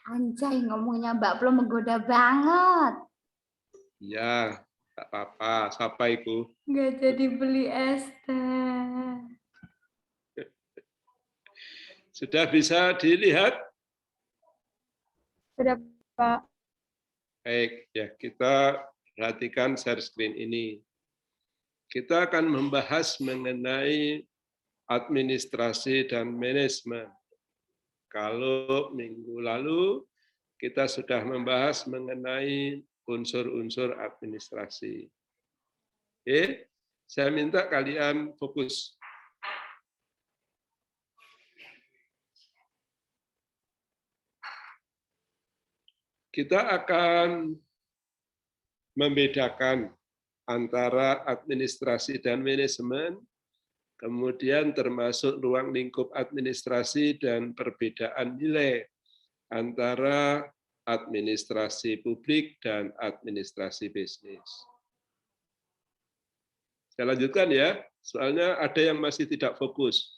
Anjay, ngomongnya Mbak Plo menggoda banget. Ya, tak apa-apa. Siapa itu? Nggak jadi beli es teh. Sudah bisa dilihat? Sudah, Pak. Baik, ya kita perhatikan share screen ini. Kita akan membahas mengenai administrasi dan manajemen. Kalau minggu lalu kita sudah membahas mengenai unsur-unsur administrasi. Oke, saya minta kalian fokus. Kita akan membedakan antara administrasi dan manajemen, kemudian termasuk ruang lingkup administrasi dan perbedaan nilai antara administrasi publik dan administrasi bisnis. Saya lanjutkan ya, soalnya ada yang masih tidak fokus.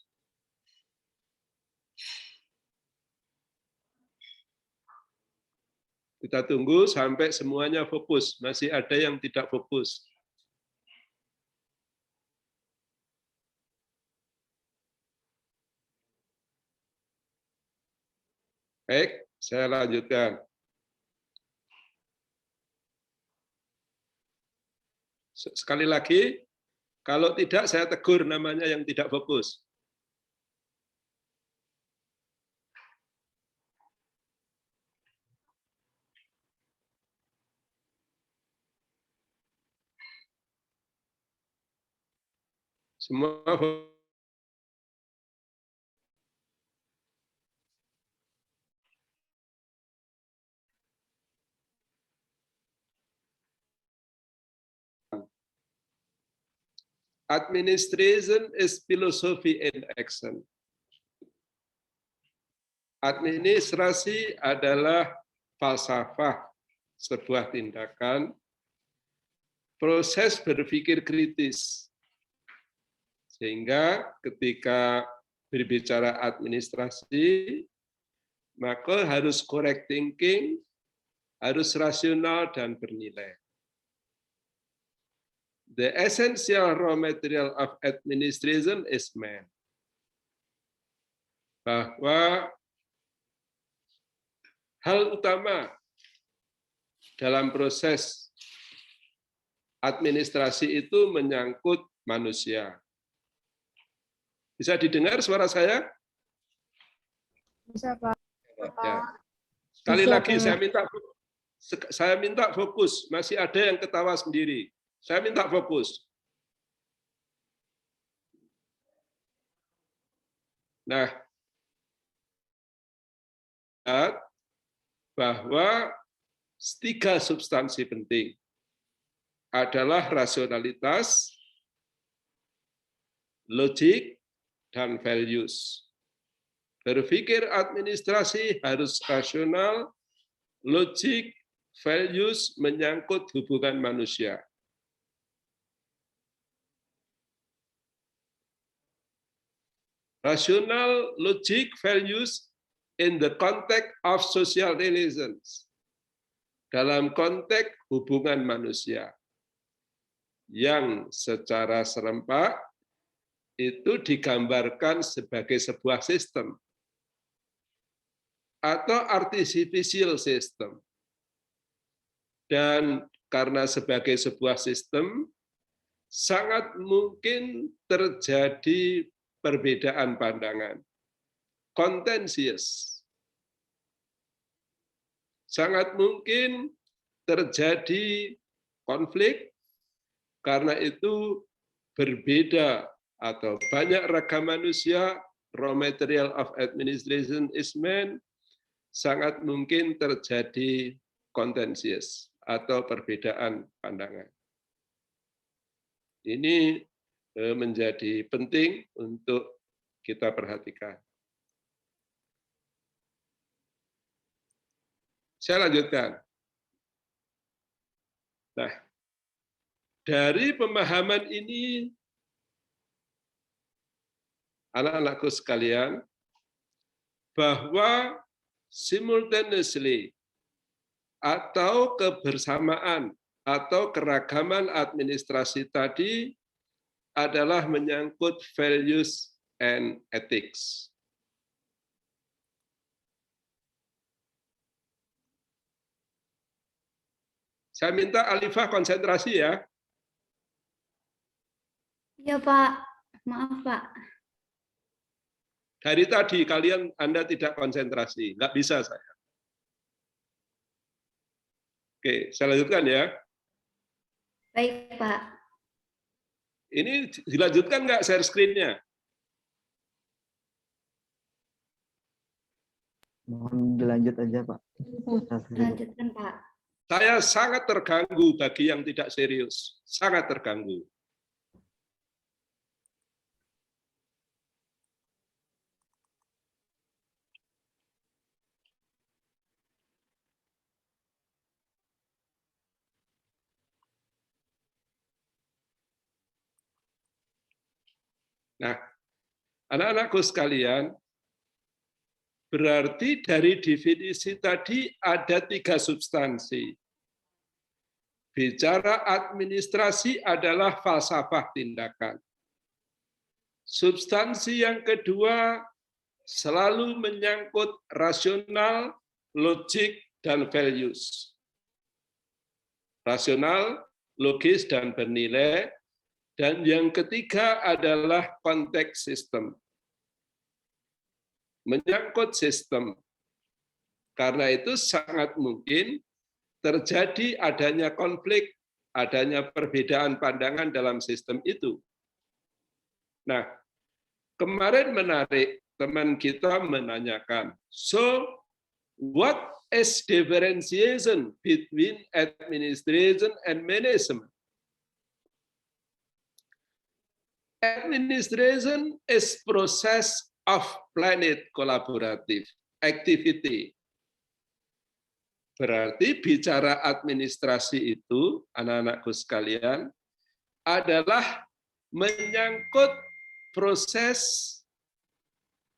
Kita tunggu sampai semuanya fokus, masih ada yang tidak fokus. Baik, saya lanjutkan. Sekali lagi, kalau tidak saya tegur namanya yang tidak fokus. Semua administration is philosophy in action. Administrasi adalah falsafah sebuah tindakan, proses berpikir kritis. Sehingga ketika berbicara administrasi, maka harus correct thinking, harus rasional dan bernilai. The essential raw material of administration is man. Bahwa hal utama dalam proses administrasi itu menyangkut manusia. Bisa didengar suara saya? Bisa, Pak. Ya. Sekali Bisa, lagi Pak. saya minta fokus. Masih ada yang ketawa sendiri. Saya minta fokus. Nah, bahwa 3 substansi penting adalah rasionalitas, logik, dan values. Berpikir administrasi harus rasional, logik, values menyangkut hubungan manusia. Rasional, logic, values in the context of social relations. Dalam konteks hubungan manusia. Yang secara serempak itu digambarkan sebagai sebuah sistem. Atau artificial system. Dan karena sebagai sebuah sistem, sangat mungkin terjadi perbedaan pandangan, contentious. Sangat mungkin terjadi konflik, karena itu berbeda atau banyak ragam manusia, raw material of administration is man, sangat mungkin terjadi contentious atau perbedaan pandangan. Ini menjadi penting untuk kita perhatikan. Saya lanjutkan. Nah, dari pemahaman ini, anak-anakku sekalian, bahwa simultaneously, atau kebersamaan atau keragaman administrasi tadi adalah menyangkut values and ethics. Saya minta Alifah konsentrasi ya. Iya, Pak. Maaf, Pak. Dari tadi Anda tidak konsentrasi, nggak bisa saya. Oke, saya lanjutkan ya. Baik, Pak. Ini dilanjutkan nggak share screen-nya? Mohon dilanjut aja, Pak. Lanjutkan, Pak. Saya sangat terganggu bagi yang tidak serius, sangat terganggu. Nah, anak-anakku sekalian, berarti dari definisi tadi ada 3 substansi. Bicara administrasi adalah falsafah tindakan. Substansi yang kedua selalu menyangkut rasional, logik, dan values. Rasional, logis, dan bernilai. Dan yang ketiga adalah konteks sistem. Menyangkut sistem. Karena itu sangat mungkin terjadi adanya konflik, adanya perbedaan pandangan dalam sistem itu. Nah, kemarin menarik, teman kita menanyakan, so what is differentiation between administration and management? Administration is process of planned collaborative activity. Berarti bicara administrasi itu, anak-anakku sekalian, adalah menyangkut proses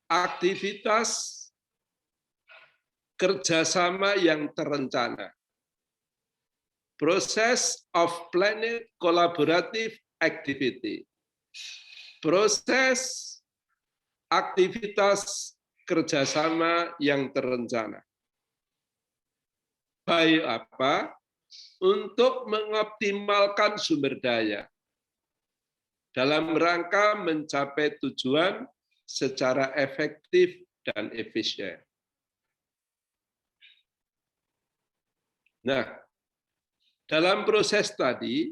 aktivitas kerjasama yang terencana. Proses of planned collaborative activity. Proses aktivitas kerjasama yang terencana. Baik apa? Untuk mengoptimalkan sumber daya dalam rangka mencapai tujuan secara efektif dan efisien. Nah, dalam proses tadi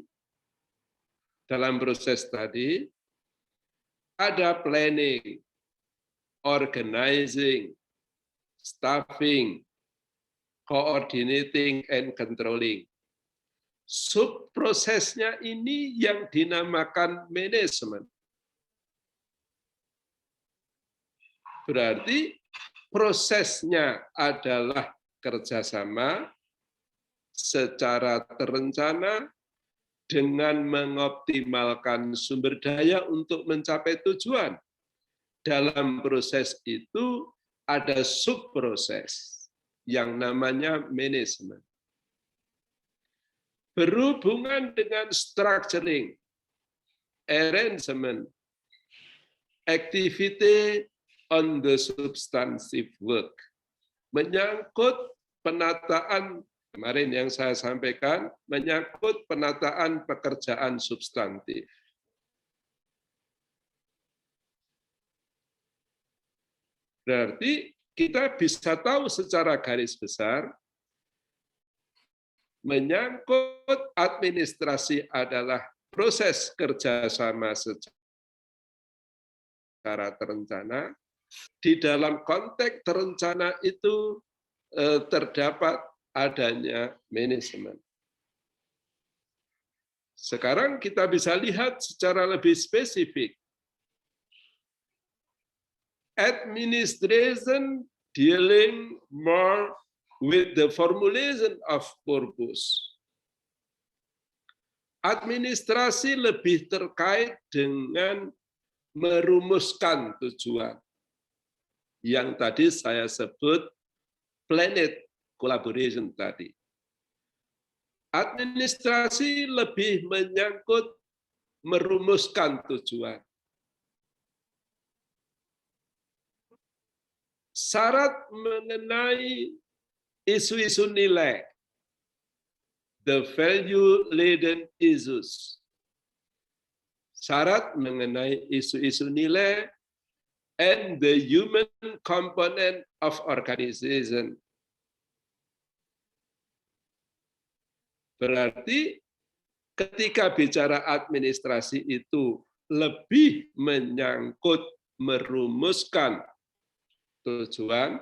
ada planning, organizing, staffing, coordinating, and controlling. Subprosesnya ini yang dinamakan manajemen. Berarti prosesnya adalah kerjasama secara terencana dengan mengoptimalkan sumber daya untuk mencapai tujuan. Dalam proses itu ada subproses yang namanya manajemen. Berhubungan dengan structuring, arrangement, activity on the substantive work. Menyangkut penataan, kemarin yang saya sampaikan, menyangkut penataan pekerjaan substantif. Berarti kita bisa tahu secara garis besar, menyangkut administrasi adalah proses kerjasama secara terencana. Di dalam konteks terencana itu terdapat adanya manajemen. Sekarang kita bisa lihat secara lebih spesifik. Administration dealing more with the formulation of purpose. Administrasi lebih terkait dengan merumuskan tujuan. Yang tadi saya sebut planet collaboration tadi. Administrasi lebih menyangkut merumuskan tujuan. Syarat mengenai isu-isu nilai, the value-laden issues. Syarat mengenai isu-isu nilai and the human component of organization. Berarti ketika bicara administrasi itu lebih menyangkut merumuskan tujuan,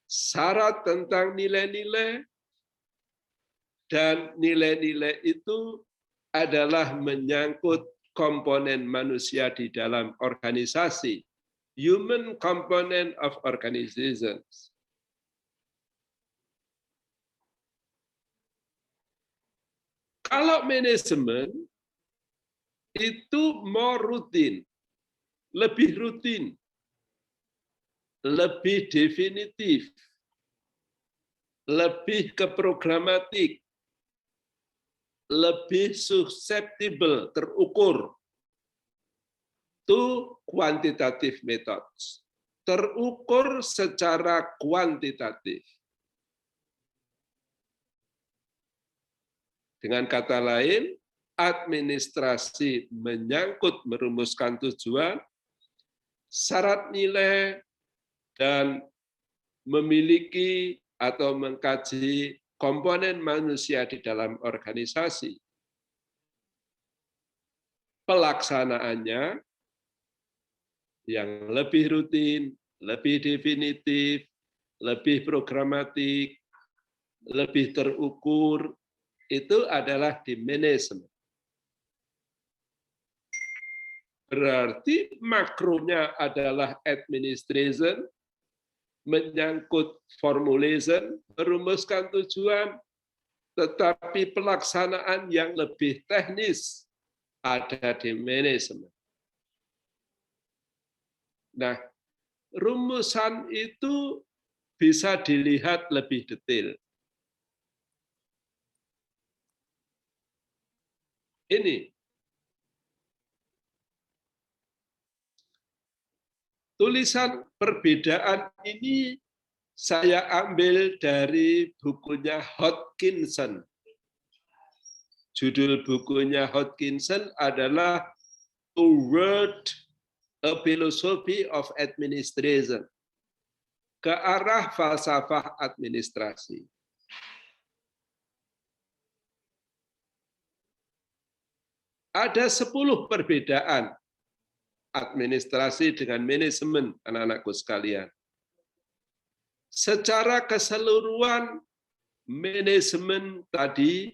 syarat tentang nilai-nilai, dan nilai-nilai itu adalah menyangkut komponen manusia di dalam organisasi, human component of organizations. Kalau manajemen itu more rutin, lebih rutin, lebih definitif, lebih ke programatik, lebih susceptible, terukur, to quantitative methods, terukur secara kuantitatif. Dengan kata lain, administrasi menyangkut merumuskan tujuan, syarat nilai, dan memiliki atau mengkaji komponen manusia di dalam organisasi. Pelaksanaannya yang lebih rutin, lebih definitif, lebih programatik, lebih terukur, itu adalah di manajemen. Berarti makronya adalah administration, menyangkut formulation, merumuskan tujuan, tetapi pelaksanaan yang lebih teknis ada di manajemen. Nah, rumusan itu bisa dilihat lebih detail. Ini tulisan perbedaan ini saya ambil dari bukunya Hodgkinson. Judul bukunya Hodgkinson adalah Toward a Philosophy of Administration. Ke arah falsafah administrasi. Ada 10 perbedaan administrasi dengan manajemen, anak-anakku sekalian. Secara keseluruhan, manajemen tadi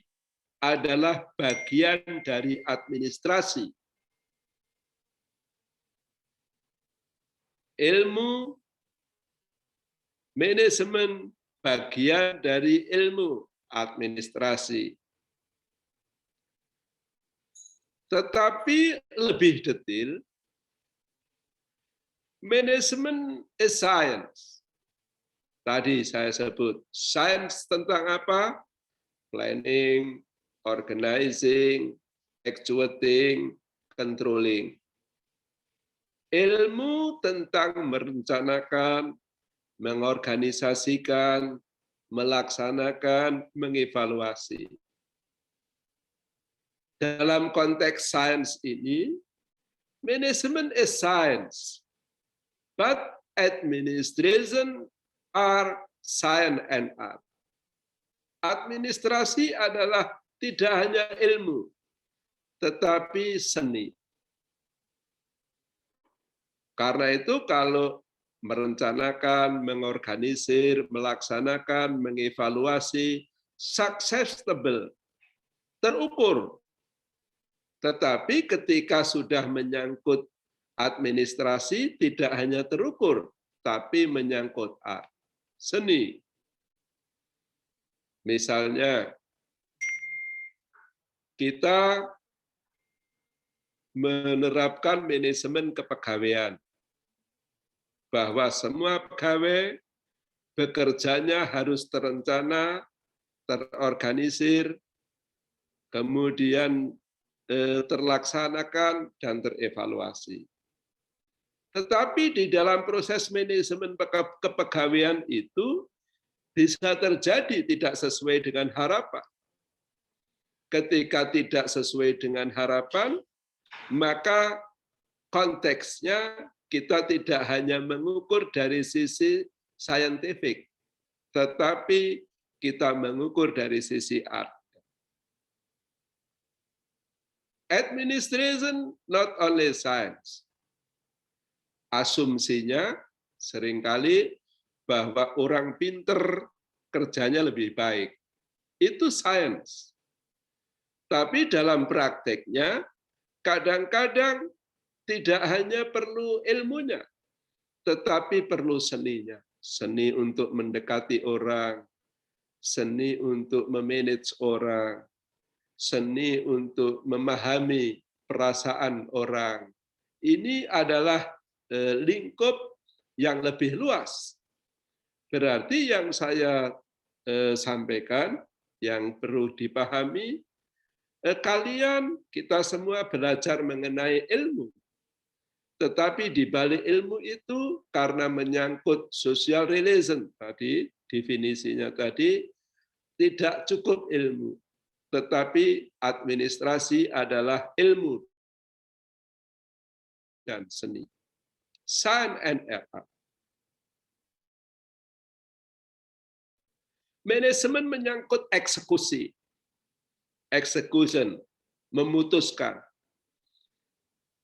adalah bagian dari administrasi. Ilmu manajemen bagian dari ilmu administrasi. Tetapi lebih detail, manajemen is science. Tadi saya sebut, science tentang apa? Planning, organizing, executing, controlling. Ilmu tentang merencanakan, mengorganisasikan, melaksanakan, mengevaluasi. Dalam konteks sains ini, manajemen is science, but administration are science and art. Administrasi adalah tidak hanya ilmu, tetapi seni. Karena itu kalau merencanakan, mengorganisir, melaksanakan, mengevaluasi, successful, terukur. Tetapi ketika sudah menyangkut administrasi, tidak hanya terukur, tapi menyangkut art, seni. Misalnya, kita menerapkan manajemen kepegawaian, bahwa semua pegawai bekerjanya harus terencana, terorganisir, kemudian terlaksanakan dan terevaluasi. Tetapi di dalam proses manajemen kepegawaian itu bisa terjadi tidak sesuai dengan harapan. Ketika tidak sesuai dengan harapan, maka konteksnya kita tidak hanya mengukur dari sisi saintifik, tetapi kita mengukur dari sisi art. Administration not only science. Asumsinya seringkali bahwa orang pinter kerjanya lebih baik. Itu sains. Tapi dalam prakteknya, kadang-kadang tidak hanya perlu ilmunya, tetapi perlu seninya. Seni untuk mendekati orang, seni untuk memanage orang, seni untuk memahami perasaan orang. Ini adalah lingkup yang lebih luas. Berarti yang saya sampaikan, yang perlu dipahami, kalian, kita semua belajar mengenai ilmu. Tetapi di balik ilmu itu, karena menyangkut social relation, tadi definisinya tadi, tidak cukup ilmu. Tetapi administrasi adalah ilmu dan seni. Science and art. Manajemen menyangkut eksekusi. Execution, memutuskan.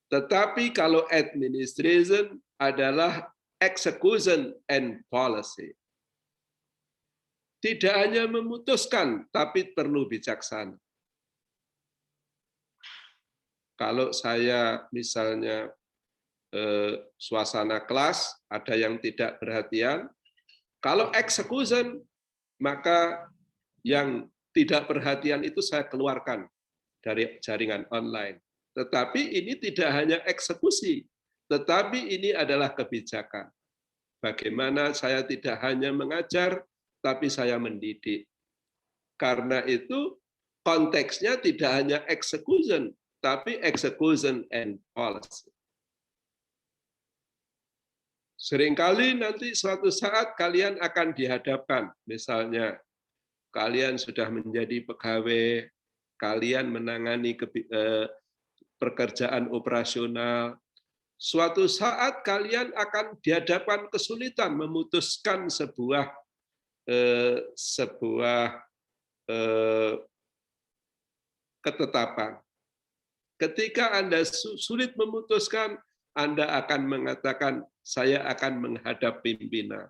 Tetapi kalau administration adalah execution and policy. Tidak hanya memutuskan, tapi perlu bijaksana. Kalau saya misalnya suasana kelas, ada yang tidak perhatian, kalau execution, maka yang tidak perhatian itu saya keluarkan dari jaringan online. Tetapi ini tidak hanya eksekusi, tetapi ini adalah kebijakan. Bagaimana saya tidak hanya mengajar, tapi saya mendidik. Karena itu konteksnya tidak hanya execution, tapi execution and policy. Seringkali nanti suatu saat kalian akan dihadapkan, misalnya kalian sudah menjadi pegawai, kalian menangani pekerjaan operasional, suatu saat kalian akan dihadapkan kesulitan memutuskan sebuah ketetapan. Ketika Anda sulit memutuskan, Anda akan mengatakan, saya akan menghadap pimpinan.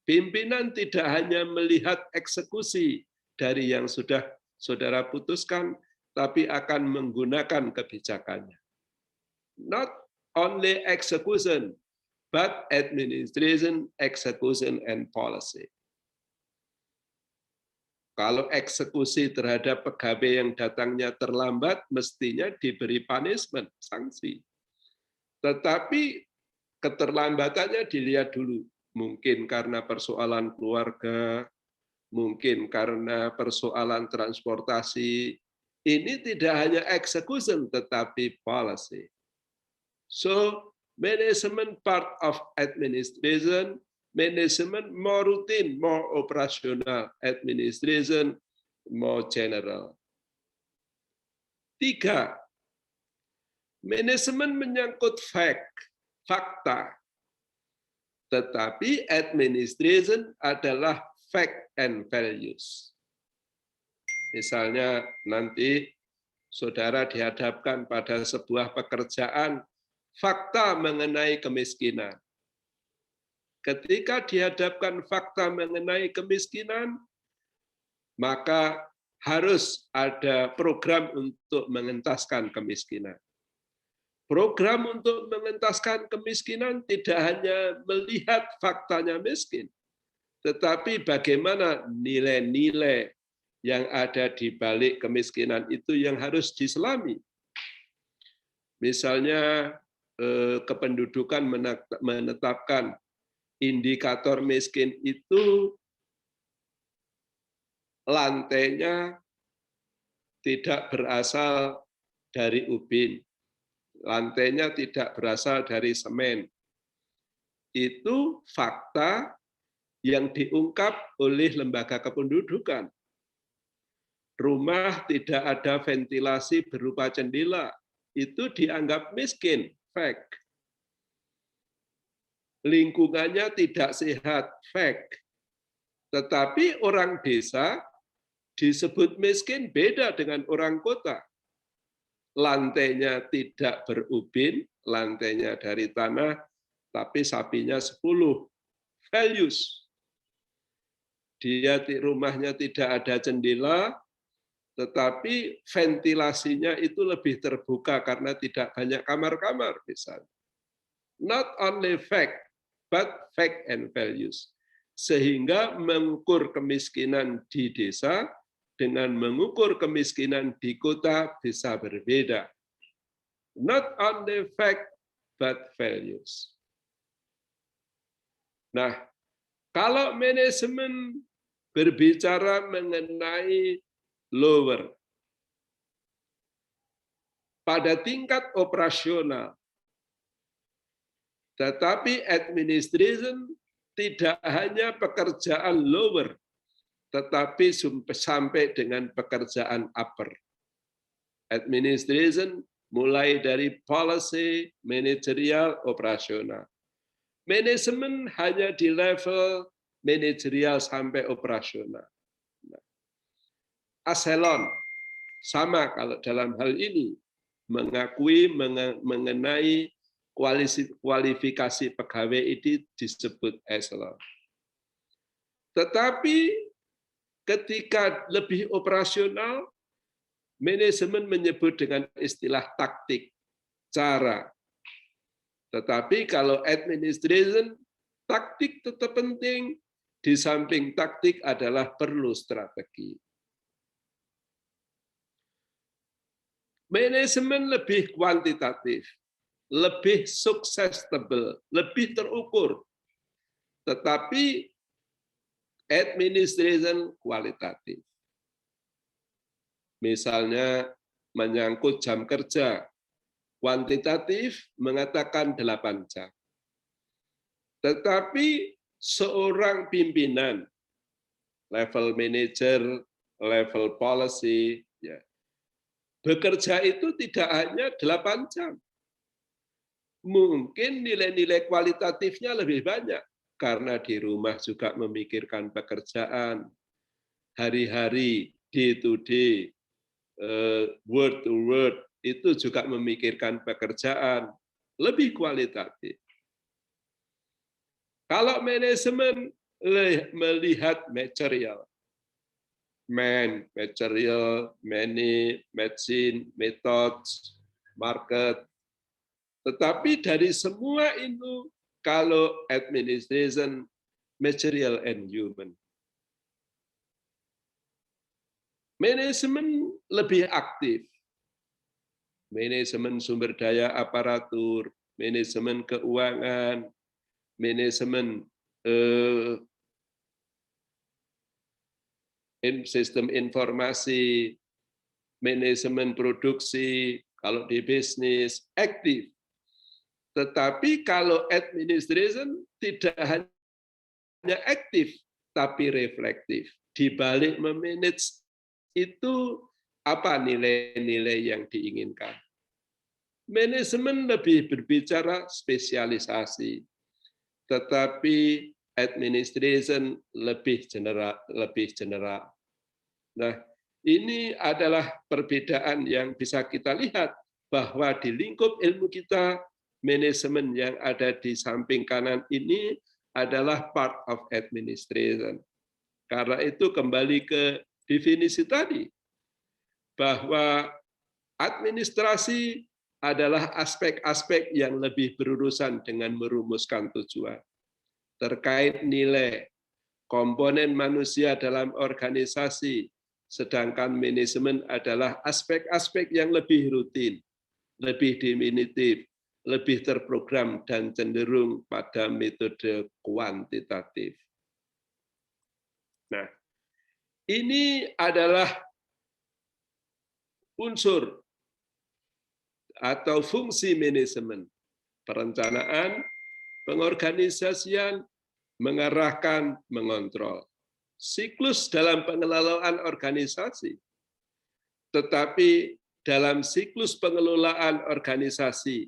Pimpinan tidak hanya melihat eksekusi dari yang sudah saudara putuskan, tapi akan menggunakan kebijakannya. Not only execution, but administration, execution, and policy. Kalau eksekusi terhadap pegawai yang datangnya terlambat, mestinya diberi punishment, sanksi. Tetapi keterlambatannya dilihat dulu. Mungkin karena persoalan keluarga, mungkin karena persoalan transportasi. Ini tidak hanya execution, tetapi policy. So, management part of administration, management more routine, more operational, administration more general. 3. Manajemen menyangkut fakta. Tetapi administration adalah fact and values. Misalnya nanti saudara dihadapkan pada sebuah pekerjaan, fakta mengenai kemiskinan. Ketika dihadapkan fakta mengenai kemiskinan, maka harus ada program untuk mengentaskan kemiskinan. Program untuk mengentaskan kemiskinan tidak hanya melihat faktanya miskin, tetapi bagaimana nilai-nilai yang ada di balik kemiskinan itu yang harus diselami. Misalnya kependudukan menetapkan indikator miskin itu lantainya tidak berasal dari ubin, lantainya tidak berasal dari semen. Itu fakta yang diungkap oleh lembaga kependudukan. Rumah tidak ada ventilasi berupa jendela, itu dianggap miskin, fact. Lingkungannya tidak sehat, fact. Tetapi orang desa disebut miskin beda dengan orang kota. Lantainya tidak berubin, lantainya dari tanah, tapi sapinya 10. Values. Dia rumahnya tidak ada jendela, tetapi ventilasinya itu lebih terbuka karena tidak banyak kamar-kamar misalnya. Not only fact, but fact and values. Sehingga mengukur kemiskinan di desa dengan mengukur kemiskinan di kota bisa berbeda. Not only fact, but values. Nah, kalau manajemen berbicara mengenai lower, pada tingkat operasional, tetapi administration tidak hanya pekerjaan lower, tetapi sampai dengan pekerjaan upper. Administration mulai dari policy, manajerial, operasional. Manajemen hanya di level manajerial sampai operasional. Aselon sama kalau dalam hal ini mengakui mengenai kualifikasi pegawai itu disebut eselon. Tetapi ketika lebih operasional, manajemen menyebut dengan istilah taktik, cara. Tetapi kalau administration, taktik tetap penting, di samping taktik adalah perlu strategi. Manajemen lebih kuantitatif, lebih successable, lebih terukur. Tetapi administration kualitatif. Misalnya menyangkut jam kerja, kuantitatif mengatakan 8 jam. Tetapi seorang pimpinan, level manager, level policy, ya, bekerja itu tidak hanya 8 jam. Mungkin nilai-nilai kualitatifnya lebih banyak, karena di rumah juga memikirkan pekerjaan, hari-hari, day to day, word to word, itu juga memikirkan pekerjaan, lebih kualitatif. Kalau manajemen melihat material, material, money, medicine, methods, market. Tetapi dari semua itu, kalau administration, material and human. Manajemen lebih aktif. Manajemen sumber daya aparatur, manajemen keuangan, manajemen sistem informasi, manajemen produksi, kalau di bisnis, aktif. Tetapi kalau administration tidak hanya aktif, tapi reflektif. Di balik memanage itu apa nilai-nilai yang diinginkan. Manajemen lebih berbicara spesialisasi, tetapi administration lebih general. Nah, ini adalah perbedaan yang bisa kita lihat bahwa di lingkup ilmu kita, manajemen yang ada di samping kanan ini adalah part of administration. Karena itu kembali ke definisi tadi, bahwa administrasi adalah aspek-aspek yang lebih berurusan dengan merumuskan tujuan. Terkait nilai, komponen manusia dalam organisasi, sedangkan manajemen adalah aspek-aspek yang lebih rutin, lebih definitif, lebih terprogram dan cenderung pada metode kuantitatif. Nah, ini adalah unsur atau fungsi manajemen, perencanaan, pengorganisasian, mengarahkan, mengontrol. Siklus dalam pengelolaan organisasi, tetapi dalam siklus pengelolaan organisasi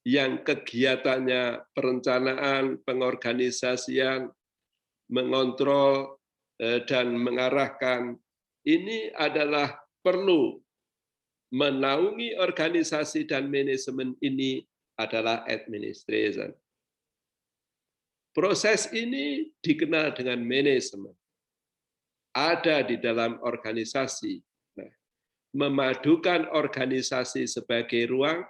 yang kegiatannya perencanaan, pengorganisasian, mengontrol, dan mengarahkan, ini adalah perlu menaungi organisasi dan manajemen ini adalah administration. Proses ini dikenal dengan manajemen. Ada di dalam organisasi. Nah, memadukan organisasi sebagai ruang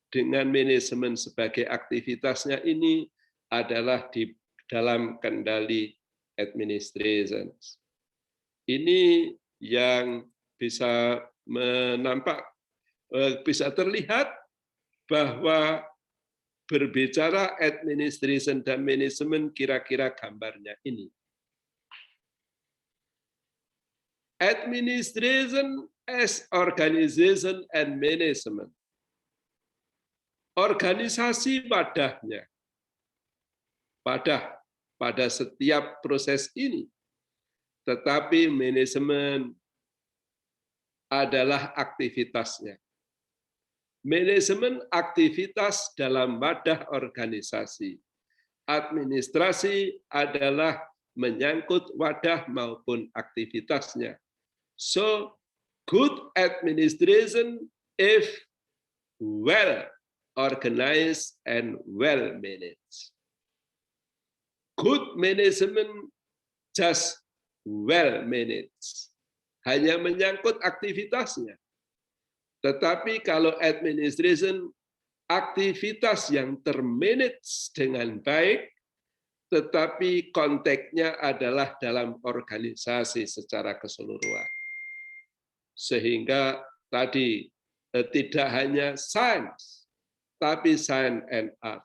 dengan manajemen sebagai aktivitasnya ini adalah di dalam kendali administration. Ini yang bisa bisa terlihat bahwa berbicara administration dan manajemen kira-kira gambarnya ini. Administration as organization and management. Organisasi wadahnya. Pada setiap proses ini. Tetapi manajemen adalah aktivitasnya. Manajemen aktivitas dalam wadah organisasi. Administrasi adalah menyangkut wadah maupun aktivitasnya. So, good administration if well organized and well managed. Good management just well managed. Hanya menyangkut aktivitasnya. Tetapi kalau administration, aktivitas yang termanage dengan baik, tetapi konteksnya adalah dalam organisasi secara keseluruhan. Sehingga tadi tidak hanya science, tapi science and art.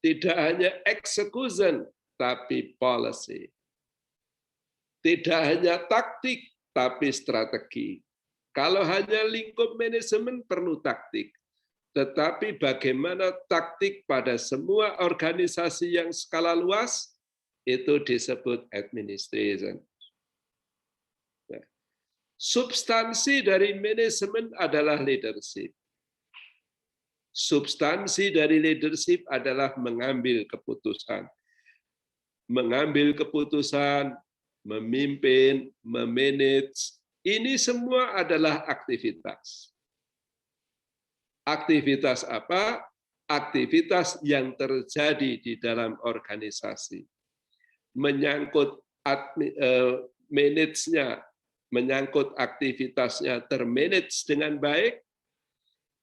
Tidak hanya execution, tapi policy. Tidak hanya taktik, tapi strategi. Kalau hanya lingkup manajemen perlu taktik. Tetapi bagaimana taktik pada semua organisasi yang skala luas, itu disebut administration. Nah, substansi dari manajemen adalah leadership. Substansi dari leadership adalah mengambil keputusan. Mengambil keputusan, memimpin, memanage, ini semua adalah aktivitas. Aktivitas apa? Aktivitas yang terjadi di dalam organisasi. Menyangkut manage-nya, menyangkut aktivitasnya termanage dengan baik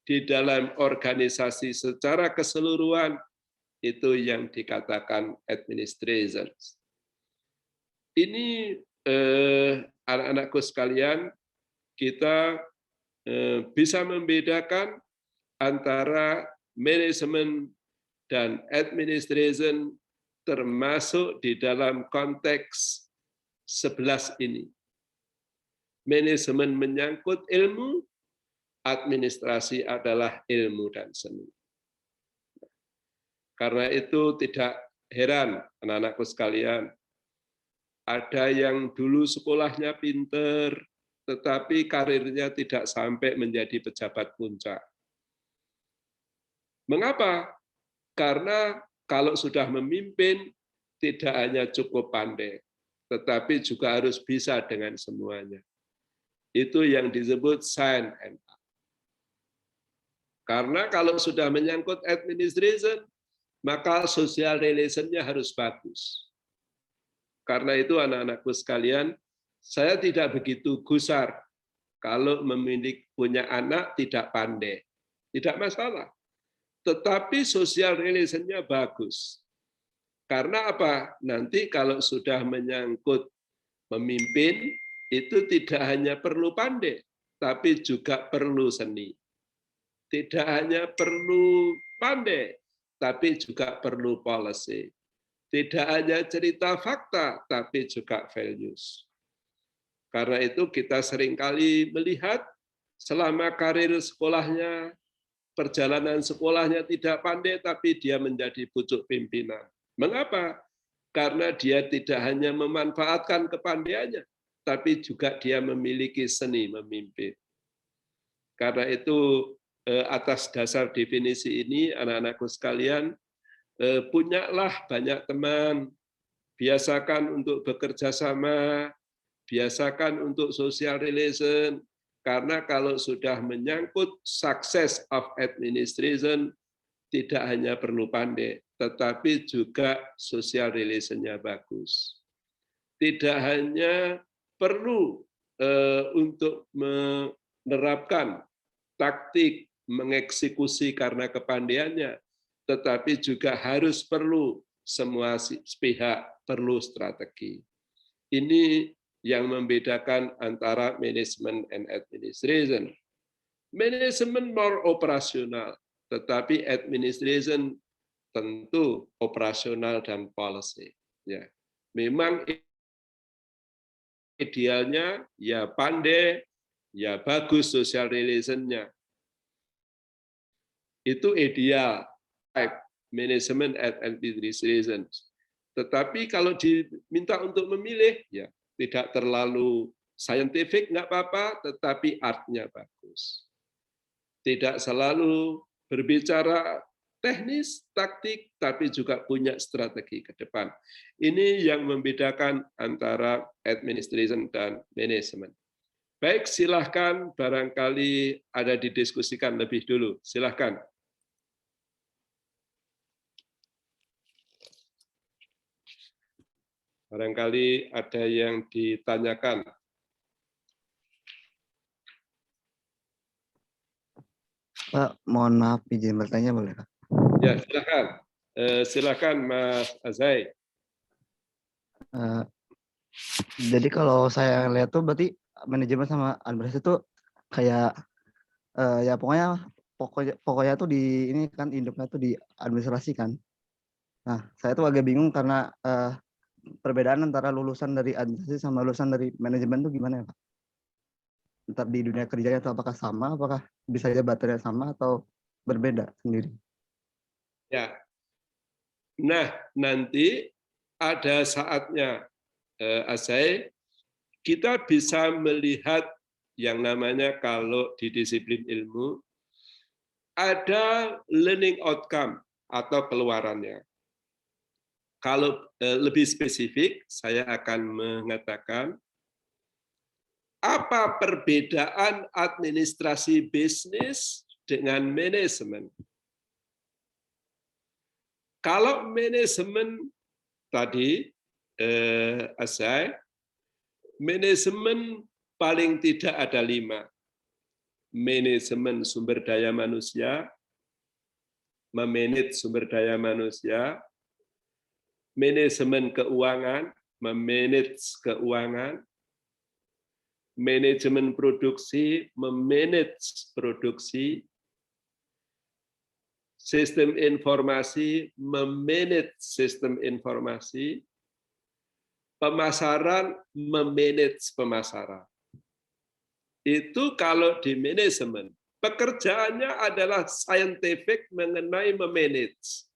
di dalam organisasi secara keseluruhan, itu yang dikatakan administration. Ini anak-anakku sekalian, kita bisa membedakan antara manajemen dan administration termasuk di dalam konteks 11 ini. Manajemen menyangkut ilmu, administrasi adalah ilmu dan seni. Karena itu tidak heran anak-anakku sekalian, ada yang dulu sekolahnya pinter, tetapi karirnya tidak sampai menjadi pejabat puncak. Mengapa? Karena kalau sudah memimpin, tidak hanya cukup pandai, tetapi juga harus bisa dengan semuanya. Itu yang disebut science and art. Karena kalau sudah menyangkut administration, maka social relation-nya harus bagus. Karena itu anak-anakku sekalian, saya tidak begitu gusar kalau punya anak tidak pandai. Tidak masalah. Tetapi social relation-nya bagus. Karena apa? Nanti kalau sudah menyangkut memimpin, itu tidak hanya perlu pandai, tapi juga perlu seni. Tidak hanya perlu pandai, tapi juga perlu policy. Tidak hanya cerita fakta, tapi juga values. Karena itu kita seringkali melihat selama karir sekolahnya, perjalanan sekolahnya tidak pandai, tapi dia menjadi pucuk pimpinan. Mengapa? Karena dia tidak hanya memanfaatkan kepandaiannya, tapi juga dia memiliki seni memimpin. Karena itu, atas dasar definisi ini, anak-anakku sekalian, punyalah banyak teman, biasakan untuk bekerja sama, biasakan untuk social relation, karena kalau sudah menyangkut success of administration, tidak hanya perlu pandai, tetapi juga social relation-nya bagus. Tidak hanya perlu untuk menerapkan taktik mengeksekusi karena kepandaiannya, tetapi juga harus perlu semua pihak perlu strategi. Ini yang membedakan antara management and administration. Manajemen more operasional, tetapi administration tentu operasional dan policy. Ya, memang idealnya ya pandai, ya bagus social relation-nya. Itu ideal management and administration. Tetapi kalau diminta untuk memilih, ya tidak terlalu scientific, nggak apa-apa, tetapi artnya bagus. Tidak selalu berbicara teknis, taktik, tapi juga punya strategi ke depan. Ini yang membedakan antara administration dan manajemen. Baik, silahkan barangkali ada didiskusikan lebih dulu. Silahkan. Barangkali ada yang ditanyakan. Pak, mohon maaf izin bertanya boleh Pak? Ya, silakan. Silakan Mas Azai. Jadi kalau saya lihat tuh berarti manajemen sama administrasi itu kayak ya pokoknya tuh di ini kan induknya tuh di administrasi kan. Nah, saya tuh agak bingung karena perbedaan antara lulusan dari administrasi sama lulusan dari manajemen tuh gimana ya Pak? Ntar di dunia kerjanya itu apakah sama, apakah bisa aja baterainya sama atau berbeda sendiri? Ya. Nah, nanti ada saatnya, Azai, kita bisa melihat yang namanya kalau di disiplin ilmu, ada learning outcome atau keluarannya. Kalau lebih spesifik, saya akan mengatakan, apa perbedaan administrasi bisnis dengan manajemen? Kalau manajemen tadi, Azai, manajemen paling tidak ada 5. Manajemen sumber daya manusia, memanage sumber daya manusia, manajemen keuangan, memanage keuangan, manajemen produksi, memanage produksi, sistem informasi, memanage sistem informasi, pemasaran, memanage pemasaran. Itu kalau di manajemen. Pekerjaannya adalah scientific mengenai memanage.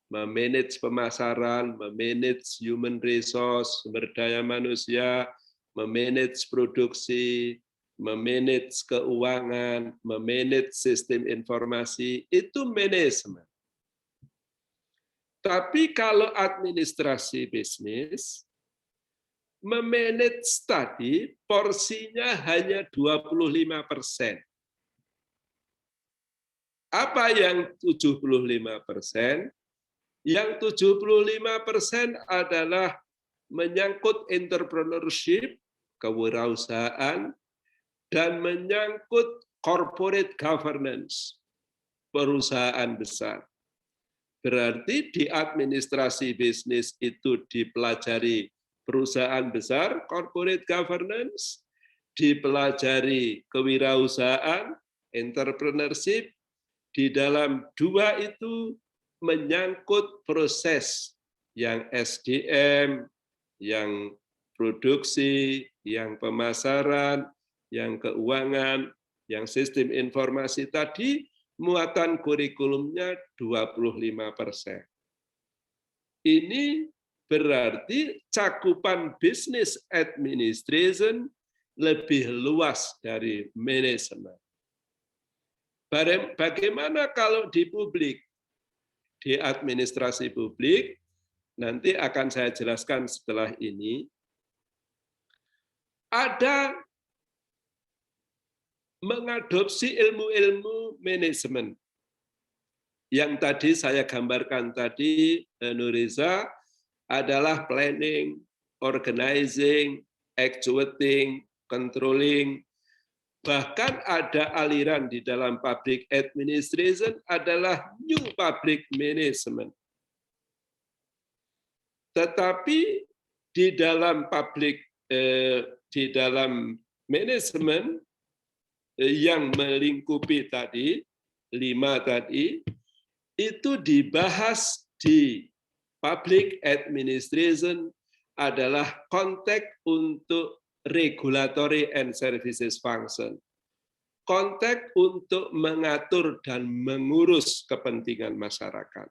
Memanage pemasaran, memanage human resource, sumber daya manusia, memanage produksi, memanage keuangan, memanage sistem informasi, itu manajemen. Tapi kalau administrasi bisnis, memanage tadi porsinya hanya 25%. Apa yang 75%? Yang 75% adalah menyangkut entrepreneurship, kewirausahaan, dan menyangkut corporate governance, perusahaan besar. Berarti di administrasi bisnis itu dipelajari perusahaan besar, corporate governance, dipelajari kewirausahaan, entrepreneurship, di dalam 2 itu menyangkut proses yang SDM, yang produksi, yang pemasaran, yang keuangan, yang sistem informasi tadi, muatan kurikulumnya 25%. Ini berarti cakupan business administration lebih luas dari manajemen. Bagaimana kalau di publik? Di administrasi publik, nanti akan saya jelaskan setelah ini, ada mengadopsi ilmu-ilmu manajemen. Yang tadi saya gambarkan tadi, Nuriza, adalah planning, organizing, actuating, controlling. Bahkan ada aliran di dalam public administration adalah new public management. Tetapi di dalam di dalam manajemen yang melingkupi tadi 5 tadi itu dibahas di public administration adalah konteks untuk regulatory and services function. Konteks untuk mengatur dan mengurus kepentingan masyarakat.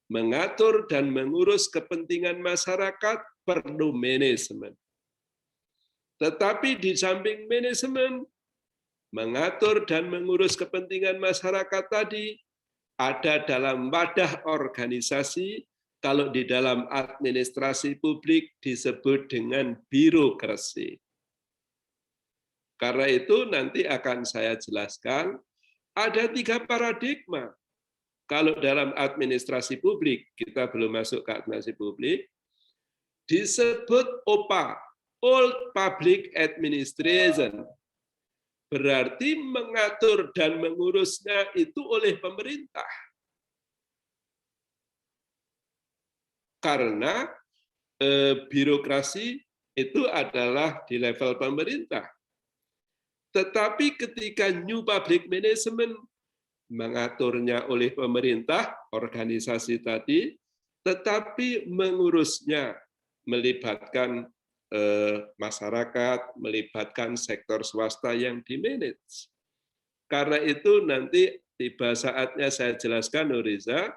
Mengatur dan mengurus kepentingan masyarakat perlu manajemen. Tetapi di samping manajemen, mengatur dan mengurus kepentingan masyarakat tadi ada dalam wadah organisasi. Kalau di dalam administrasi publik disebut dengan birokrasi. Karena itu nanti akan saya jelaskan, ada 3 paradigma. Kalau dalam administrasi publik, kita belum masuk ke administrasi publik, disebut OPA, Old Public Administration. Berarti mengatur dan mengurusnya itu oleh pemerintah. Karena birokrasi itu adalah di level pemerintah. Tetapi ketika new public management mengaturnya oleh pemerintah, organisasi tadi, tetapi mengurusnya melibatkan masyarakat, melibatkan sektor swasta yang dimanage. Karena itu nanti tiba saatnya saya jelaskan, Nuriza,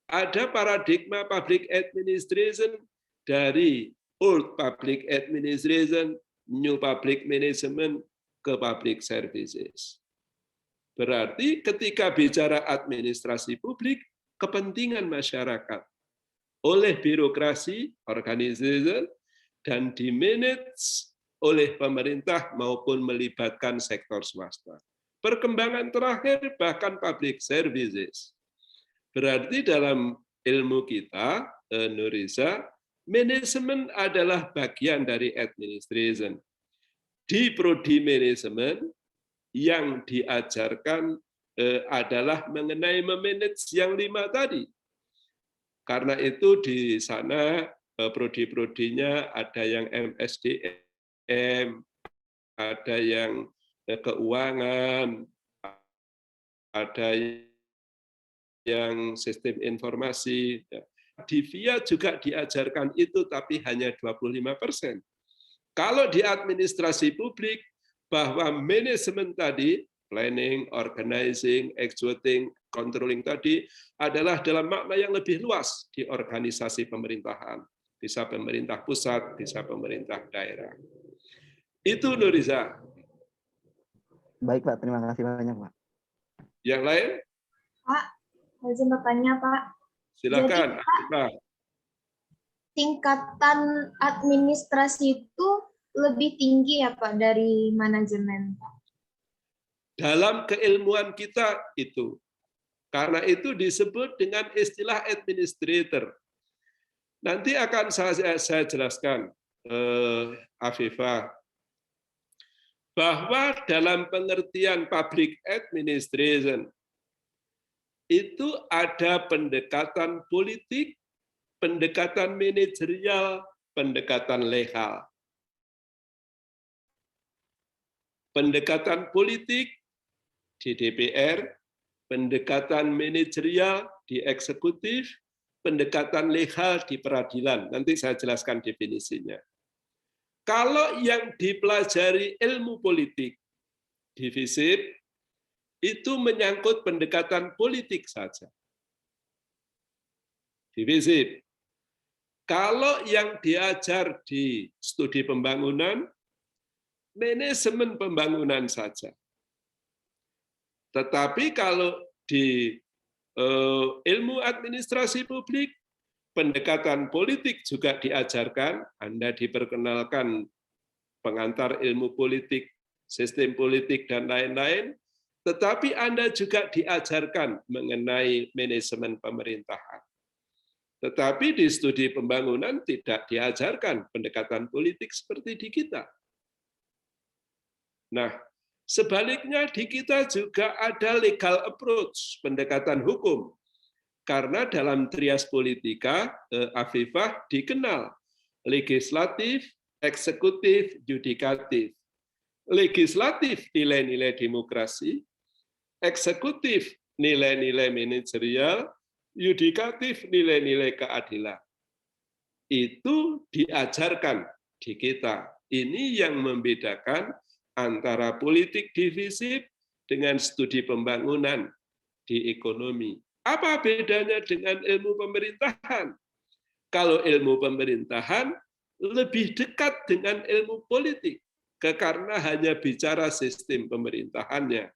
ada paradigma public administration dari old public administration, new public management ke public services. Berarti ketika bicara administrasi publik, kepentingan masyarakat oleh birokrasi, organisasi, dan dimanage oleh pemerintah maupun melibatkan sektor swasta. Perkembangan terakhir bahkan public services. Berarti dalam ilmu kita, Nuriza, manajemen adalah bagian dari administration. Di prodi manajemen yang diajarkan adalah mengenai memanage yang 5 tadi. Karena itu di sana prodi-prodinya ada yang MSDM, ada yang keuangan, ada yang sistem informasi. Di VIA juga diajarkan itu, tapi hanya 25%. Kalau di administrasi publik, bahwa manajemen tadi, planning, organizing, executing, controlling tadi, adalah dalam makna yang lebih luas di organisasi pemerintahan. Bisa pemerintah pusat, bisa pemerintah daerah. Itu, Nuriza. Baik, Pak. Terima kasih banyak, Pak. Yang lain? Pak, saya izin bertanya, Pak. Silakan. Jadi, Pak, tingkatan administrasi itu lebih tinggi ya, Pak, dari manajemen, Pak? Dalam keilmuan kita itu. Karena itu disebut dengan istilah administrator. Nanti akan saya jelaskan, Afifah, bahwa dalam pengertian public administration itu ada pendekatan politik, pendekatan manajerial, pendekatan legal. Pendekatan politik di DPR, pendekatan manajerial di eksekutif, pendekatan legal di peradilan. Nanti saya jelaskan definisinya. Kalau yang dipelajari ilmu politik di FISIP, itu menyangkut pendekatan politik saja. Di FISIP. Kalau yang diajar di studi pembangunan, manajemen pembangunan saja. Tetapi kalau di ilmu administrasi publik, pendekatan politik juga diajarkan. Anda diperkenalkan pengantar ilmu politik, sistem politik, dan lain-lain. Tetapi Anda juga diajarkan mengenai manajemen pemerintahan. Tetapi di studi pembangunan tidak diajarkan pendekatan politik seperti di kita. Nah, sebaliknya di kita juga ada legal approach, pendekatan hukum. Karena dalam trias politika, Afifah dikenal legislatif, eksekutif, yudikatif. Legislatif nilai-nilai demokrasi, eksekutif nilai-nilai manajerial, yudikatif nilai-nilai keadilan. Itu diajarkan di kita. Ini yang membedakan antara politik di FISIP dengan studi pembangunan di ekonomi. Apa bedanya dengan ilmu pemerintahan? Kalau ilmu pemerintahan lebih dekat dengan ilmu politik, karena hanya bicara sistem pemerintahannya.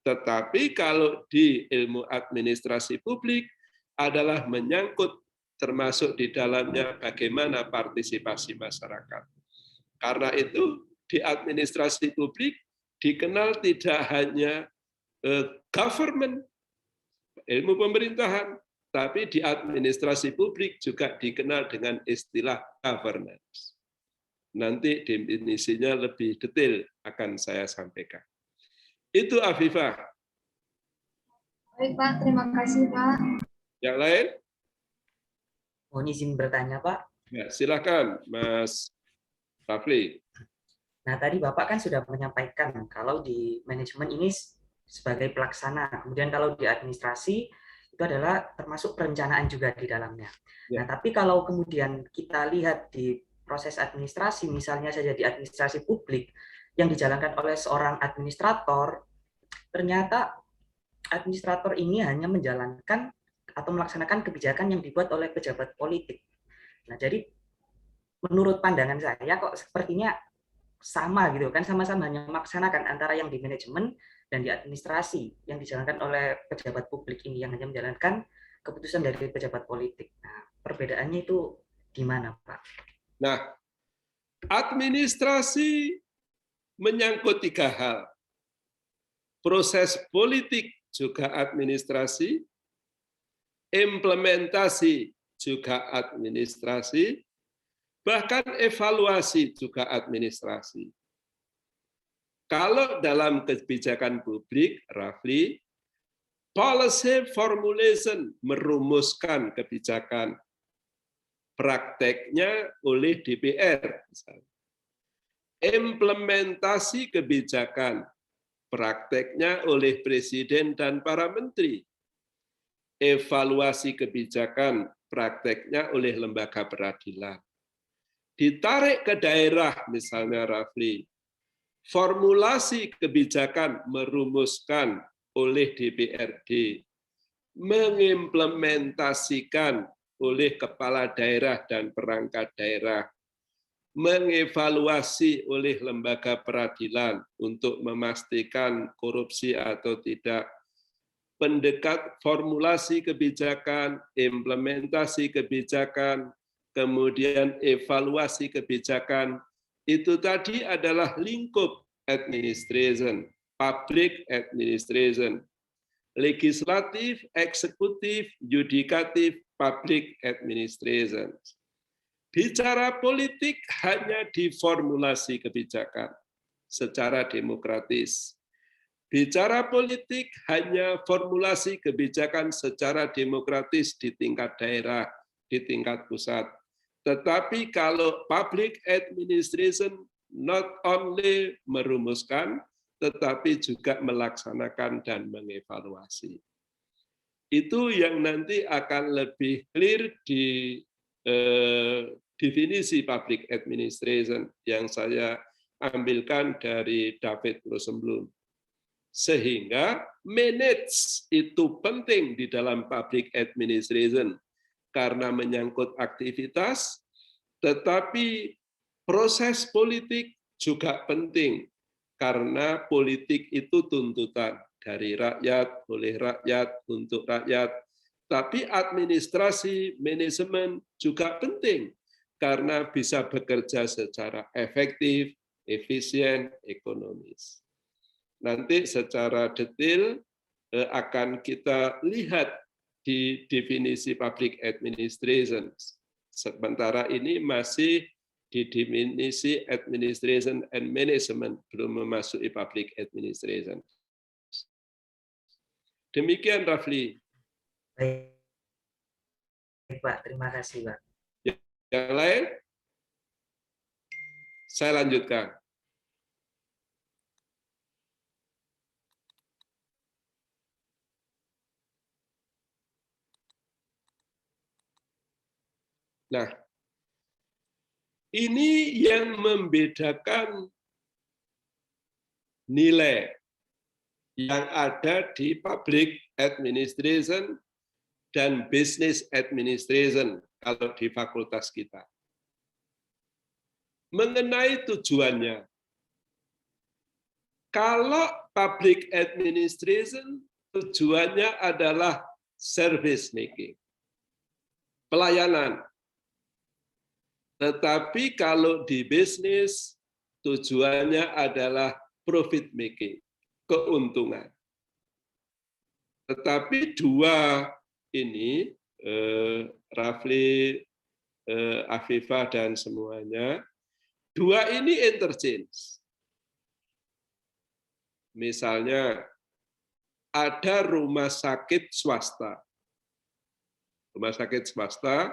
Tetapi kalau di ilmu administrasi publik adalah menyangkut termasuk di dalamnya bagaimana partisipasi masyarakat. Karena itu di administrasi publik dikenal tidak hanya government, ilmu pemerintahan, tapi di administrasi publik juga dikenal dengan istilah governance. Nanti definisinya lebih detail akan saya sampaikan. Itu Afifah. Baik Pak, terima kasih Pak. Yang lain? Mohon izin bertanya Pak. Ya, silakan Mas Rafli. Nah tadi Bapak kan sudah menyampaikan kalau di manajemen ini sebagai pelaksana, kemudian kalau di administrasi itu adalah termasuk perencanaan juga di dalamnya. Ya. Nah tapi kalau kemudian kita lihat di proses administrasi, misalnya saja di administrasi publik yang dijalankan oleh seorang administrator, ternyata administrator ini hanya menjalankan atau melaksanakan kebijakan yang dibuat oleh pejabat politik. Nah, jadi menurut pandangan saya kok sepertinya sama gitu kan, sama-sama hanya melaksanakan antara yang di manajemen dan di administrasi yang dijalankan oleh pejabat publik ini yang hanya menjalankan keputusan dari pejabat politik. Nah, perbedaannya itu di mana, Pak? Nah, administrasi menyangkut 3 hal. Proses politik juga administrasi, implementasi juga administrasi, bahkan evaluasi juga administrasi. Kalau dalam kebijakan publik, Rafli, policy formulation merumuskan kebijakan, prakteknya oleh DPR. Misalnya. Implementasi kebijakan, prakteknya oleh Presiden dan para menteri. Evaluasi kebijakan, prakteknya oleh lembaga peradilan. Ditarik ke daerah, misalnya Rafli, formulasi kebijakan merumuskan oleh DPRD, mengimplementasikan oleh kepala daerah dan perangkat daerah, mengevaluasi oleh lembaga peradilan untuk memastikan korupsi atau tidak, pendekat formulasi kebijakan, implementasi kebijakan, kemudian evaluasi kebijakan, itu tadi adalah lingkup administration, public administration, legislatif, eksekutif, yudikatif, public administration. Bicara politik hanya di formulasi kebijakan secara demokratis. Bicara politik hanya formulasi kebijakan secara demokratis di tingkat daerah, di tingkat pusat. Tetapi kalau public administration not only merumuskan, tetapi juga melaksanakan dan mengevaluasi. Itu yang nanti akan lebih clear di definisi public administration yang saya ambilkan dari David Rosenblum. Sehingga manage itu penting di dalam public administration karena menyangkut aktivitas, tetapi proses politik juga penting karena politik itu tuntutan dari rakyat, oleh rakyat, untuk rakyat. Tapi administrasi, manajemen juga penting karena bisa bekerja secara efektif, efisien, ekonomis. Nanti secara detail akan kita lihat di definisi public administration. Sementara ini masih di definisi administration and management, belum memasuki public administration. Demikian, Rafli. Baik, Pak. Terima kasih, Pak. Yang lain? Saya lanjutkan. Nah, ini yang membedakan nilai yang ada di public administration dan business administration kalau di fakultas kita. Mengenai tujuannya, kalau public administration tujuannya adalah service making, pelayanan. Tetapi kalau di bisnis tujuannya adalah profit making, keuntungan. Tetapi dua ini, Rafli, Afifah, dan semuanya, dua ini interchange. Misalnya, ada rumah sakit swasta. Rumah sakit swasta,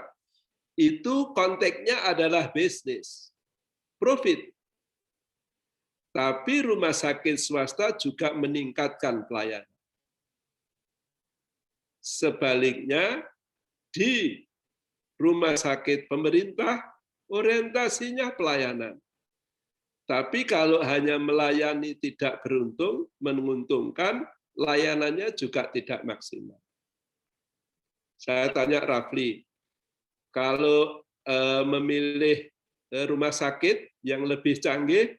itu konteksnya adalah bisnis, profit. Tapi rumah sakit swasta juga meningkatkan pelayanan. Sebaliknya, di rumah sakit pemerintah, orientasinya pelayanan. Tapi kalau hanya melayani tidak beruntung, menguntungkan, layanannya juga tidak maksimal. Saya tanya Rafli, kalau memilih rumah sakit yang lebih canggih,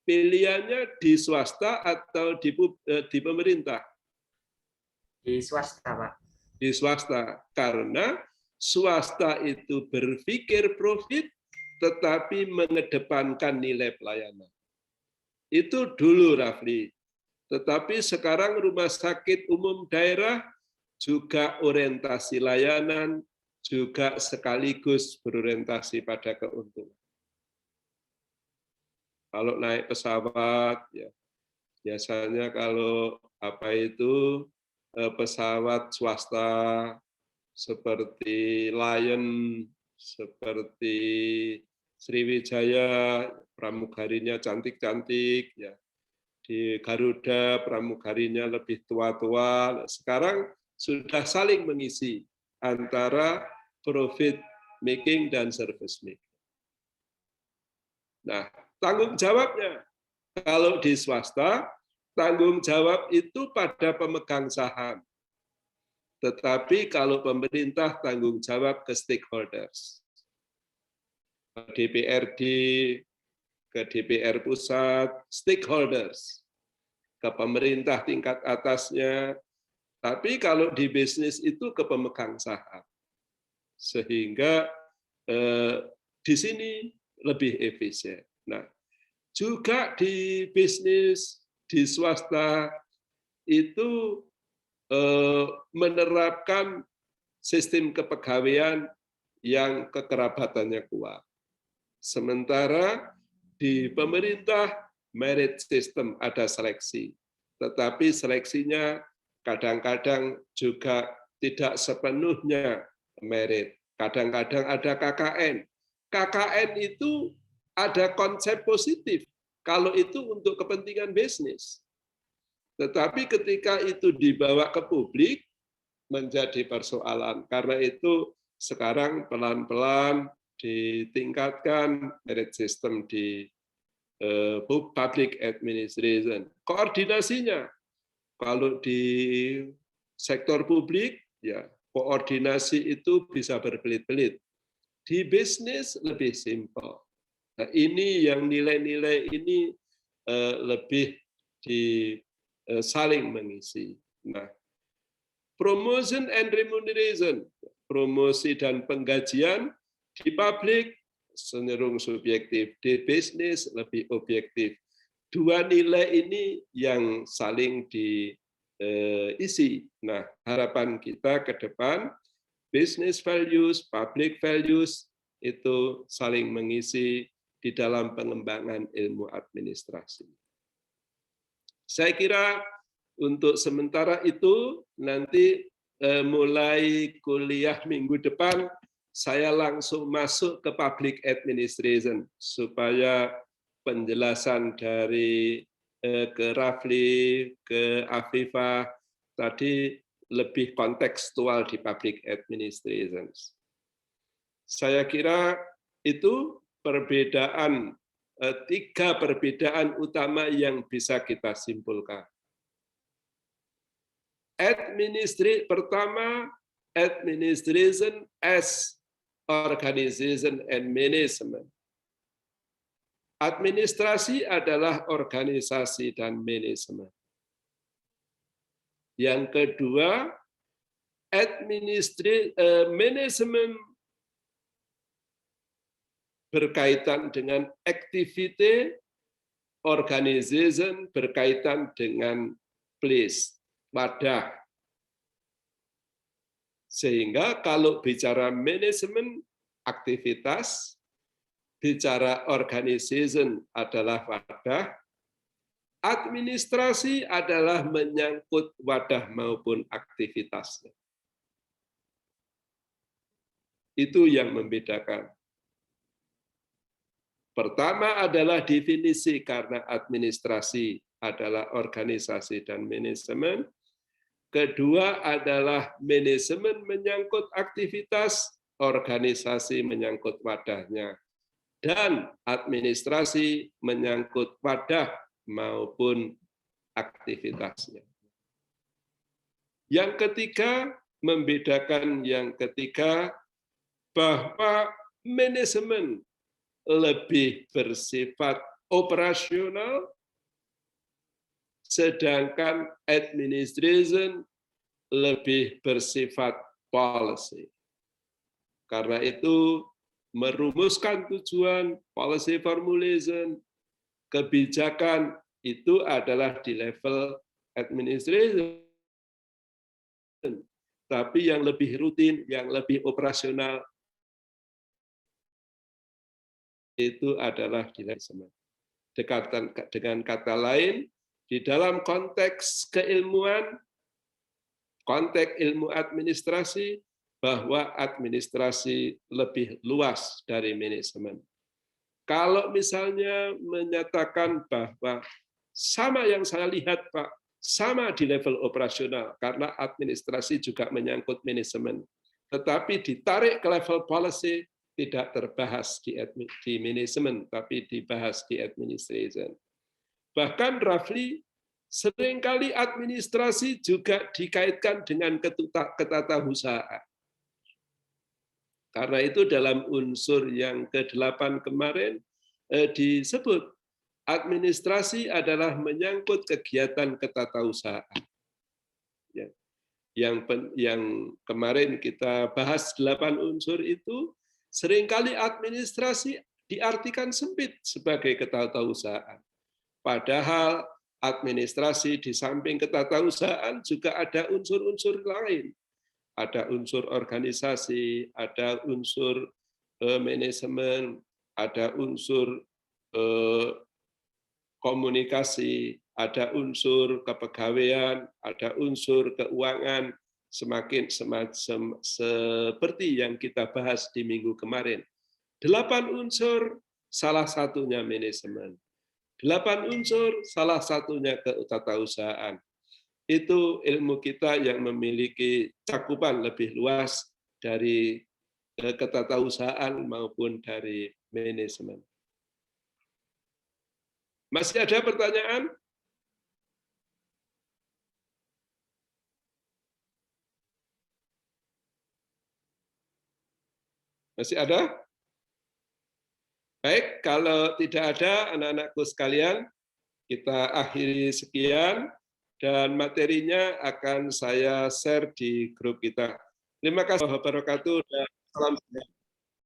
pilihannya di swasta atau di pemerintah? Di swasta, Pak. Di swasta, karena swasta itu berpikir profit, tetapi mengedepankan nilai pelayanan. Itu dulu, Rafli. Tetapi sekarang rumah sakit umum daerah juga orientasi layanan, juga sekaligus berorientasi pada keuntungan. Kalau naik pesawat, ya biasanya kalau pesawat swasta seperti Lion, seperti Sriwijaya, pramugarinya cantik-cantik, ya. Di Garuda pramugarinya lebih tua-tua. Sekarang sudah saling mengisi antara profit making dan service making. Nah, tanggung jawabnya kalau di swasta, tanggung jawab itu pada pemegang saham. Tetapi kalau pemerintah, tanggung jawab ke stakeholders. Ke DPRD, ke DPR pusat, stakeholders. Ke pemerintah tingkat atasnya. Tapi kalau di bisnis itu ke pemegang saham. Sehingga di sini lebih efisien. Nah, juga di bisnis, di swasta, itu menerapkan sistem kepegawaian yang kekerabatannya kuat. Sementara di pemerintah, merit system, ada seleksi. Tetapi seleksinya kadang-kadang juga tidak sepenuhnya merit. Kadang-kadang ada KKN. KKN itu ada konsep positif kalau itu untuk kepentingan bisnis. Tetapi ketika itu dibawa ke publik, menjadi persoalan. Karena itu sekarang pelan-pelan ditingkatkan merit system di public administration. Koordinasinya, kalau di sektor publik, ya koordinasi itu bisa berbelit-belit. Di bisnis lebih simpel. Nah, ini yang nilai-nilai ini lebih saling mengisi. Nah, promotion and remuneration, promosi dan penggajian di publik cenderung subjektif, di bisnis lebih objektif. Dua nilai ini yang saling diisi. Nah, harapan kita ke depan, business values, public values itu saling mengisi di dalam pengembangan ilmu administrasi. Saya kira untuk sementara itu, nanti mulai kuliah minggu depan, saya langsung masuk ke public administration, supaya penjelasan dari ke Rafli, ke Afifah, tadi lebih kontekstual di public administration. Saya kira itu perbedaan, 3 perbedaan utama yang bisa kita simpulkan. Pertama, administration as organization and management. Administrasi adalah organisasi dan manajemen. Yang kedua, manajemen berkaitan dengan activity, organization berkaitan dengan place, wadah. Sehingga kalau bicara manajemen aktivitas, bicara organization adalah wadah, administrasi adalah menyangkut wadah maupun aktivitasnya. Itu yang membedakan. Pertama adalah definisi, karena administrasi adalah organisasi dan manajemen. Kedua adalah manajemen menyangkut aktivitas, organisasi menyangkut wadahnya. Dan administrasi menyangkut wadah maupun aktivitasnya. Yang ketiga, membedakan yang ketiga, bahwa manajemen lebih bersifat operasional, sedangkan administration lebih bersifat policy. Karena itu, merumuskan tujuan, policy formulation, kebijakan itu adalah di level administration. Tapi yang lebih rutin, yang lebih operasional, itu adalah di manajemen. Dengan kata lain, di dalam konteks keilmuan, konteks ilmu administrasi, bahwa administrasi lebih luas dari manajemen. Kalau misalnya menyatakan bahwa sama yang saya lihat, Pak, sama di level operasional, karena administrasi juga menyangkut manajemen. Tetapi ditarik ke level policy, tidak terbahas di manajemen, tapi dibahas di administration. Bahkan Rafli, seringkali administrasi juga dikaitkan dengan ketatausahaan. Karena itu dalam unsur yang ke-8 kemarin disebut, administrasi adalah menyangkut kegiatan ketatausahaan. Yang kemarin kita bahas 8 unsur itu, seringkali administrasi diartikan sempit sebagai ketatausahaan. Padahal administrasi di samping ketatausahaan juga ada unsur-unsur lain. Ada unsur organisasi, ada unsur manajemen, ada unsur komunikasi, ada unsur kepegawaian, ada unsur keuangan, semakin seperti yang kita bahas di minggu kemarin. 8 unsur, salah satunya manajemen. 8 unsur, salah satunya ketatausahaan. itu ilmu kita yang memiliki cakupan lebih luas dari ketatausahaan maupun dari manajemen. Masih ada pertanyaan? Masih ada? Baik, kalau tidak ada anak-anakku sekalian, kita akhiri sekian dan materinya akan saya share di grup kita. Terima kasih warahmatullahi wabarakatuh dan salam sejahtera.